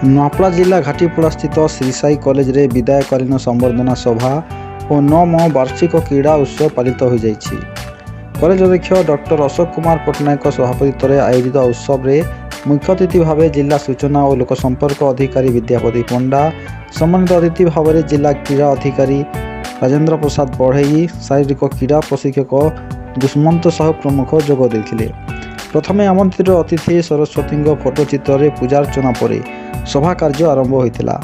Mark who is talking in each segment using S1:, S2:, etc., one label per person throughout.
S1: ନୂଆପଡ଼ା ଜିଲ୍ଲା ଘାଟିପଡ଼ା ସ୍ଥିତ ଶ୍ରୀ ସାଇ କଲେଜରେ ବିଦାୟକାଳୀନ ସମ୍ବର୍ଦ୍ଧନା ସଭା ଓ 9ମ ବାର୍ଷିକ କ୍ରୀଡ଼ା ଉତ୍ସବ ପାଳିତ ହୋଇଯାଇଛି। କଲେଜ ଅଧ୍ୟକ୍ଷ ଡକ୍ଟର ଅଶୋକ କୁମାର ପଟ୍ଟନାୟକଙ୍କ ସଭାପତିତ୍ୱରେ ଆୟୋଜିତ ଉତ୍ସବରେ ମୁଖ୍ୟ ଅତିଥି ଭାବେ ଜିଲ୍ଲା ସୂଚନା ଓ ଲୋକସମ୍ପର୍କ ଅଧିକାରୀ ବିଦ୍ୟାପତି ପଣ୍ଡା, ସମ୍ମାନିତ ଅତିଥି ଭାବରେ ଜିଲ୍ଲା କ୍ରୀଡ଼ା ଅଧିକାରୀ ରାଜେନ୍ଦ୍ର ପ୍ରସାଦ ବଢ଼େଇ, ଶାରୀରିକ କ୍ରୀଡ଼ା ପ୍ରଶିକ୍ଷକ ଦୁଷ୍ମନ୍ତ ସାହୁ ପ୍ରମୁଖ ଯୋଗ ଦେଇଥିଲେ। ପ୍ରଥମେ ଆମନ୍ତ୍ରିତ ଅତିଥି ସରସ୍ୱତୀଙ୍କ ଫଟୋଚିତ୍ରରେ ପୂଜାର୍ଚ୍ଚନା ପରେ ସଭା କାର୍ଯ୍ୟ ଆରମ୍ଭ ହୋଇଥିଲା।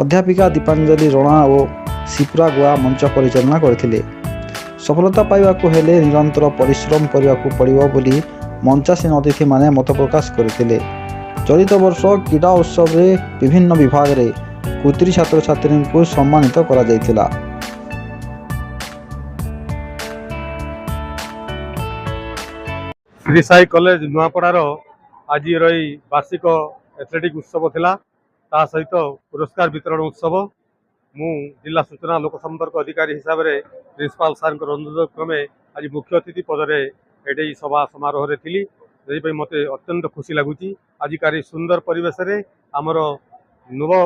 S1: ଅଧ୍ୟାପିକା ଦୀପାଞ୍ଜଳି ରଣା ଓ ସିପ୍ରା ଗୋଆ ମଞ୍ଚ ପରିଚାଳନା କରିଥିଲେ। ସଫଳତା ପାଇବାକୁ ହେଲେ ନିରନ୍ତର ପରିଶ୍ରମ କରିବାକୁ ପଡ଼ିବ ବୋଲି ମଞ୍ଚାସୀନ ଅତିଥିମାନେ ମତ ପ୍ରକାଶ କରିଥିଲେ। ଚଳିତ ବର୍ଷ କ୍ରୀଡ଼ା ଉତ୍ସବରେ ବିଭିନ୍ନ ବିଭାଗରେ କୃତୀ ଛାତ୍ରଛାତ୍ରୀଙ୍କୁ ସମ୍ମାନିତ କରାଯାଇଥିଲା।
S2: ଶ୍ରୀ ସାଇ କଲେଜ ନୂଆପଡ଼ାର ଆଜିର ଏହି ବାର୍ଷିକ ଏଥଲେଟିକ୍ ଉତ୍ସବ ଥିଲା। ତା ସହିତ ପୁରସ୍କାର ବିତରଣ ଉତ୍ସବ। ମୁଁ ଜିଲ୍ଲା ସୂଚନା ଲୋକସମ୍ପର୍କ ଅଧିକାରୀ ହିସାବରେ ପ୍ରିନ୍ସିପାଲ ସାର୍ଙ୍କର ଅନୁରୋଧ କ୍ରମେ ଆଜି ମୁଖ୍ୟ ଅତିଥି ପଦରେ ଏଠି ସଭା ସମାରୋହରେ ଥିଲି। ସେଥିପାଇଁ ମୋତେ ଅତ୍ୟନ୍ତ ଖୁସି ଲାଗୁଛି। ଆଜିକାର ଏହି ସୁନ୍ଦର ପରିବେଶରେ ଆମର ନୂଆ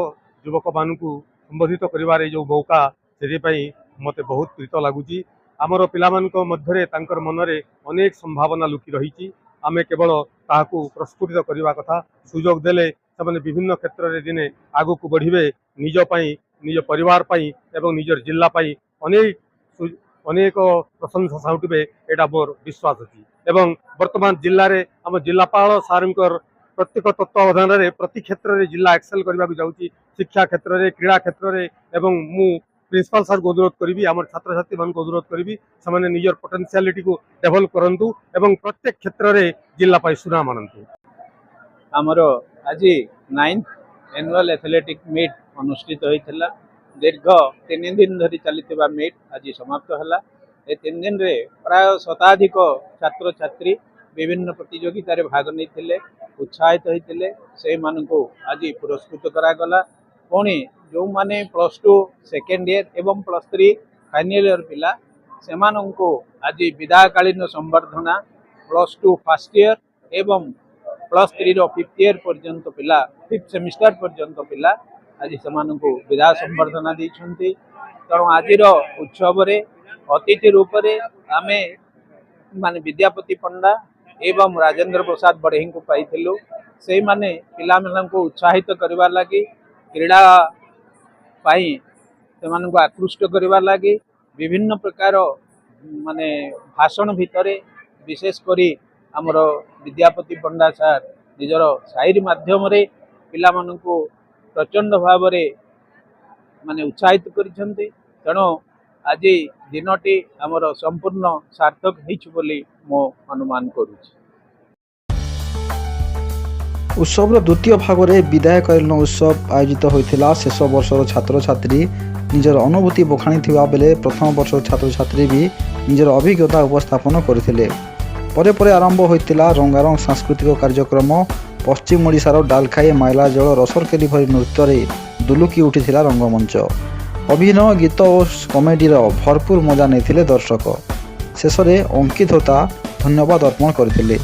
S2: ଯୁବକମାନଙ୍କୁ ସମ୍ବୋଧିତ କରିବାର ଏ ଯେଉଁ ମୌକା, ସେଥିପାଇଁ ମୋତେ ବହୁତ ପ୍ରୀତ ଲାଗୁଛି। ଆମର ପିଲାମାନଙ୍କ ମଧ୍ୟରେ ତାଙ୍କର ମନରେ ଅନେକ ସମ୍ଭାବନା ଲୁଚି ରହିଛି। ଆମେ କେବଳ ତାହାକୁ ପ୍ରସ୍ଫୁଟିତ କରିବା କଥା। ସୁଯୋଗ ଦେଲେ ସେମାନେ ବିଭିନ୍ନ କ୍ଷେତ୍ରରେ ଦିନେ ଆଗକୁ ବଢ଼ିବେ। ନିଜ ପାଇଁ, ନିଜ ପରିବାର ପାଇଁ ଏବଂ ନିଜର ଜିଲ୍ଲା ପାଇଁ ଅନେକ ପ୍ରଶଂସା ସାଉଟିବେ, ଏଇଟା ମୋର ବିଶ୍ୱାସ ଅଛି। ଏବଂ ବର୍ତ୍ତମାନ ଜିଲ୍ଲାରେ ଆମ ଜିଲ୍ଲାପାଳ ସାର୍ଙ୍କର ପ୍ରତ୍ୟେକ ତତ୍ତ୍ୱାବଧାନରେ ପ୍ରତି କ୍ଷେତ୍ରରେ ଜିଲ୍ଲା ଏକ୍ସେଲ୍ କରିବାକୁ ଯାଉଛି। ଶିକ୍ଷା କ୍ଷେତ୍ରରେ, କ୍ରୀଡ଼ା କ୍ଷେତ୍ରରେ। ଏବଂ ମୁଁ ପ୍ରିନ୍ସିପାଲ ସାର୍ଙ୍କୁ ଅନୁରୋଧ କରିବି, ଆମର ଛାତ୍ରଛାତ୍ରୀମାନଙ୍କୁ ଅନୁରୋଧ କରିବି, ସେମାନେ ନିଜର ପୋଟେନ୍ସିଆଲିଟିକୁ ଡେଭଲପ କରନ୍ତୁ ଏବଂ ପ୍ରତ୍ୟେକ କ୍ଷେତ୍ରରେ ଜିଲ୍ଲା ପାଇଁ ସୁନାମ ଆଣନ୍ତୁ।
S3: ଆମର ଆଜି 9th ଆନ୍ୟୁଆଲ ଏଥଲେଟିକ୍ ମିଟ୍ ଅନୁଷ୍ଠିତ ହୋଇଥିଲା। ଦୀର୍ଘ 3 ଦିନ ଧରି ଚାଲିଥିବା ମିଟ୍ ଆଜି ସମାପ୍ତ ହେଲା। ଏ 3 ଦିନରେ ପ୍ରାୟ ଶତାଧିକ ଛାତ୍ରଛାତ୍ରୀ ବିଭିନ୍ନ ପ୍ରତିଯୋଗିତାରେ ଭାଗ ନେଇଥିଲେ, ଉତ୍ସାହିତ ହୋଇଥିଲେ। ସେଇମାନଙ୍କୁ ଆଜି ପୁରସ୍କୃତ କରାଗଲା। ପୁଣି ଯେଉଁମାନେ +2 ସେକେଣ୍ଡ ଇୟର ଏବଂ +3 ଫାଇନାଲ ଇୟର ପିଲା, ସେମାନଙ୍କୁ ଆଜି ବିଦାୟକାଳୀନ ସମ୍ବର୍ଦ୍ଧନା, +2 ଫାର୍ଷ୍ଟ ଇୟର ଏବଂ +3ର 5th ଇୟର ପର୍ଯ୍ୟନ୍ତ ପିଲା, 5th ସେମିଷ୍ଟର ପର୍ଯ୍ୟନ୍ତ ପିଲା ଆଜି ସେମାନଙ୍କୁ ବିଦାୟ ସମ୍ବର୍ଦ୍ଧନା ଦେଇଛନ୍ତି। ତେଣୁ ଆଜିର ଉତ୍ସବରେ ଅତିଥି ରୂପରେ ଆମେ ବିଦ୍ୟାପତି ପଣ୍ଡା ଏବଂ ରାଜେନ୍ଦ୍ର ପ୍ରସାଦ ବଢ଼େଇଙ୍କୁ ପାଇଥିଲୁ। ସେଇମାନେ ପିଲାମାନଙ୍କୁ ଉତ୍ସାହିତ କରିବା ଲାଗି, କ୍ରୀଡ଼ା ପାଇଁ ସେମାନଙ୍କୁ ଆକୃଷ୍ଟ କରିବା ଲାଗି ବିଭିନ୍ନ ପ୍ରକାର ଭାଷଣ ଭିତରେ ବିଶେଷ କରି ଆମର ବିଦ୍ୟାପତି ପଣ୍ଡା ସାର୍ ନିଜର ସାଇରୀ ମାଧ୍ୟମରେ ପିଲାମାନଙ୍କୁ ପ୍ରଚଣ୍ଡ ଭାବରେ ଉତ୍ସାହିତ କରିଛନ୍ତି। ତେଣୁ ଆଜି ଦିନଟି ଆମର ସମ୍ପୂର୍ଣ୍ଣ ସାର୍ଥକ ହେଇଛି ବୋଲି ମୁଁ ଅନୁମାନ କରୁଛି।
S1: ଉତ୍ସବର ଦ୍ୱିତୀୟ ଭାଗରେ ବିଦାୟକାଳୀନ ଉତ୍ସବ ଆୟୋଜିତ ହୋଇଥିଲା। ଶେଷ ବର୍ଷର ଛାତ୍ରଛାତ୍ରୀ ନିଜର ଅନୁଭୂତି ବଖାଣିଥିବା ବେଳେ ପ୍ରଥମ ବର୍ଷର ଛାତ୍ରଛାତ୍ରୀ ବି ନିଜର ଅଭିଜ୍ଞତା ଉପସ୍ଥାପନ କରିଥିଲେ। ପରେ ପରେ ଆରମ୍ଭ ହୋଇଥିଲା ରଙ୍ଗାରଙ୍ଗ ସାଂସ୍କୃତିକ କାର୍ଯ୍ୟକ୍ରମ। ପଶ୍ଚିମ ଓଡ଼ିଶାର ଡାଲଖାଇ, ମାଇଲାଜଳ, ରସରକେଲି ଭଳି ନୃତ୍ୟରେ ଦୁଲୁକି ଉଠିଥିଲା ରଙ୍ଗମଞ୍ଚ। ଅଭିନୟ, ଗୀତ ଓ କମେଡିର ଭରପୁର ମଜା ନେଇଥିଲେ ଦର୍ଶକ। ଶେଷରେ ଅଙ୍କିତ ହୋତା ଧନ୍ୟବାଦ ଅର୍ପଣ କରିଥିଲେ।